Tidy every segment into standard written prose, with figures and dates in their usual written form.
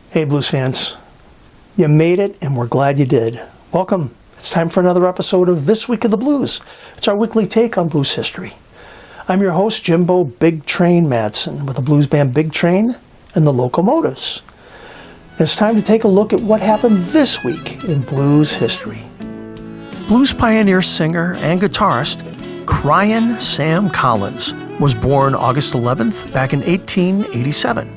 Hey blues fans, you made it and we're glad you did. Welcome. It's time for another episode of This Week of the Blues. It's our weekly take on blues history. I'm your host, Jimbo Big Train Madsen, with the blues band Big Train and the Locomotives. It's time to take a look at what happened this week in blues history. Blues pioneer, singer, and guitarist Cryin' Sam Collins was born August 11th back in 1887.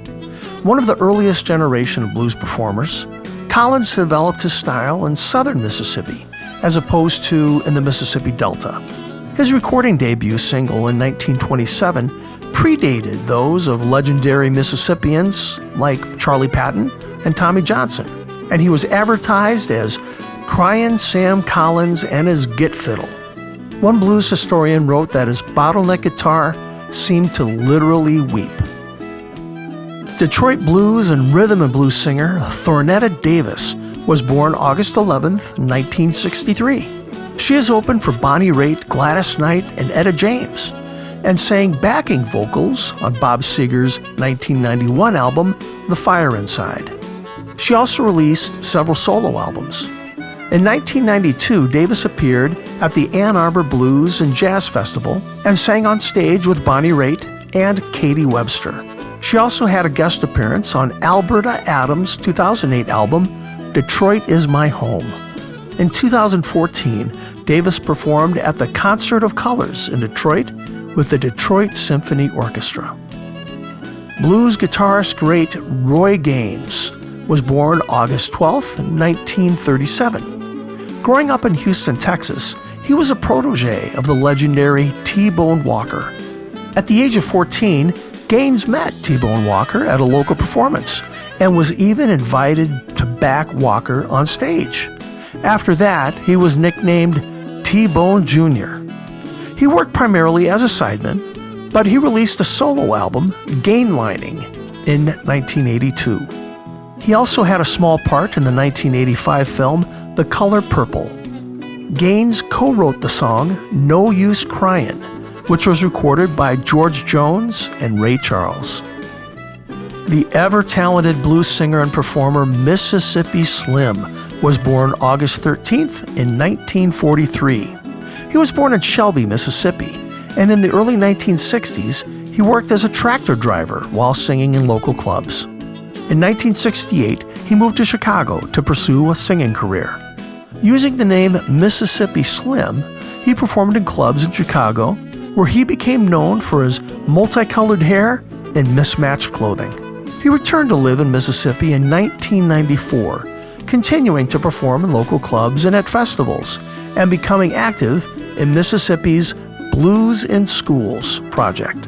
One of the earliest generation of blues performers, Collins developed his style in southern Mississippi as opposed to in the Mississippi Delta. His recording debut single in 1927 predated those of legendary Mississippians like Charlie Patton and Tommy Johnson, and he was advertised as Cryin' Sam Collins and his Git Fiddle. One blues historian wrote that his bottleneck guitar seemed to literally weep. Detroit blues and rhythm and blues singer Thornetta Davis was born August 11, 1963. She has opened for Bonnie Raitt, Gladys Knight, and Etta James, and sang backing vocals on Bob Seger's 1991 album, The Fire Inside. She also released several solo albums. In 1992, Davis appeared at the Ann Arbor Blues and Jazz Festival and sang on stage with Bonnie Raitt and Katie Webster. She also had a guest appearance on Alberta Adams' 2008 album, Detroit Is My Home. In 2014, Davis performed at the Concert of Colors in Detroit with the Detroit Symphony Orchestra. Blues guitarist great Roy Gaines was born August 12, 1937. Growing up in Houston, Texas, he was a protege of the legendary T-Bone Walker. At the age of 14, Gaines met T-Bone Walker at a local performance and was even invited to back Walker on stage. After that, he was nicknamed T-Bone Jr. He worked primarily as a sideman, but he released a solo album, Gainlining, in 1982. He also had a small part in the 1985 film The Color Purple. Gaines co-wrote the song No Use Cryin', which was recorded by George Jones and Ray Charles. The ever-talented blues singer and performer Mississippi Slim was born August 13th in 1943. He was born in Shelby, Mississippi, and in the early 1960s, he worked as a tractor driver while singing in local clubs. In 1968, he moved to Chicago to pursue a singing career. Using the name Mississippi Slim, he performed in clubs in Chicago, where he became known for his multicolored hair and mismatched clothing. He returned to live in Mississippi in 1994, continuing to perform in local clubs and at festivals, and becoming active in Mississippi's Blues in Schools project.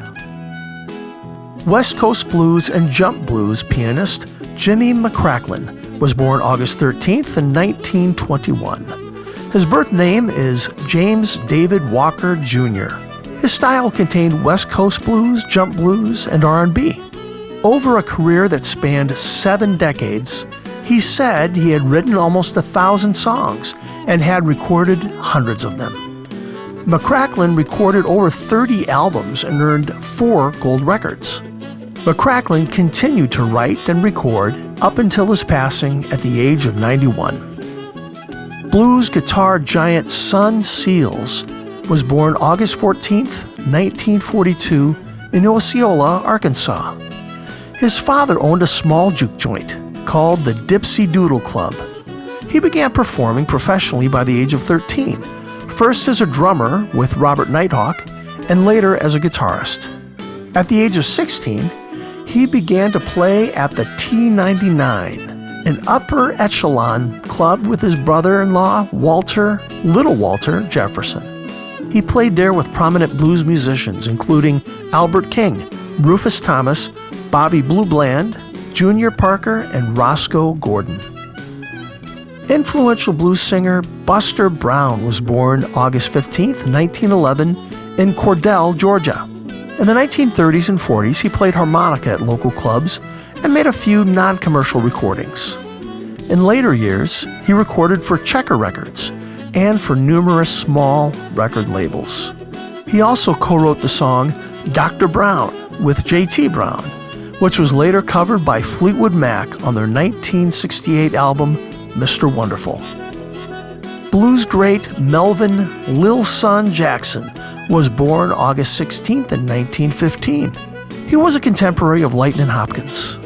West Coast blues and jump blues pianist Jimmy McCracklin was born August 13th in 1921. His birth name is James David Walker Jr. His style contained West Coast blues, jump blues, and R&B. Over a career that spanned 7 decades, he said he had written almost 1,000 songs and had recorded hundreds of them. McCracklin recorded over 30 albums and earned 4 gold records. McCracklin continued to write and record up until his passing at the age of 91. Blues guitar giant Son Seals was born August 14, 1942, in Osceola, Arkansas. His father owned a small juke joint called the Dipsy Doodle Club. He began performing professionally by the age of 13, first as a drummer with Robert Nighthawk, and later as a guitarist. At the age of 16, he began to play at the T99, an upper echelon club with his brother-in-law, Little Walter Jefferson. He played there with prominent blues musicians, including Albert King, Rufus Thomas, Bobby Blue Bland, Junior Parker, and Roscoe Gordon. Influential blues singer Buster Brown was born August 15, 1911, in Cordell, Georgia. In the 1930s and 40s, he played harmonica at local clubs and made a few non-commercial recordings. In later years, he recorded for Checker Records and for numerous small record labels. He also co-wrote the song Dr. Brown with J.T. Brown, which was later covered by Fleetwood Mac on their 1968 album, Mr. Wonderful. Blues great Melvin Lil Son Jackson was born August 16th in 1915. He was a contemporary of Lightnin' Hopkins.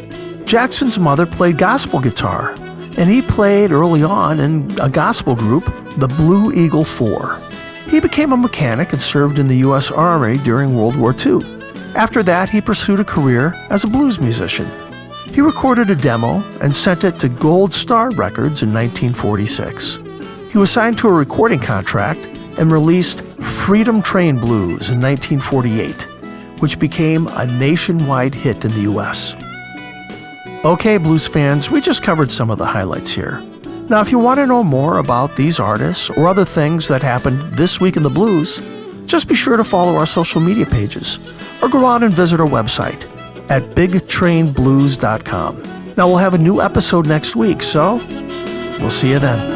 Jackson's mother played gospel guitar, and he played early on in a gospel group, the Blue Eagle Four. He became a mechanic and served in the U.S. Army during World War II. After that, he pursued a career as a blues musician. He recorded a demo and sent it to Gold Star Records in 1946. He was signed to a recording contract and released Freedom Train Blues in 1948, which became a nationwide hit in the U.S. Okay, blues fans, we just covered some of the highlights here. Now, if you want to know more about these artists or other things that happened this week in the blues, just be sure to follow our social media pages or go out and visit our website at bigtrainblues.com. Now, we'll have a new episode next week, so we'll see you then.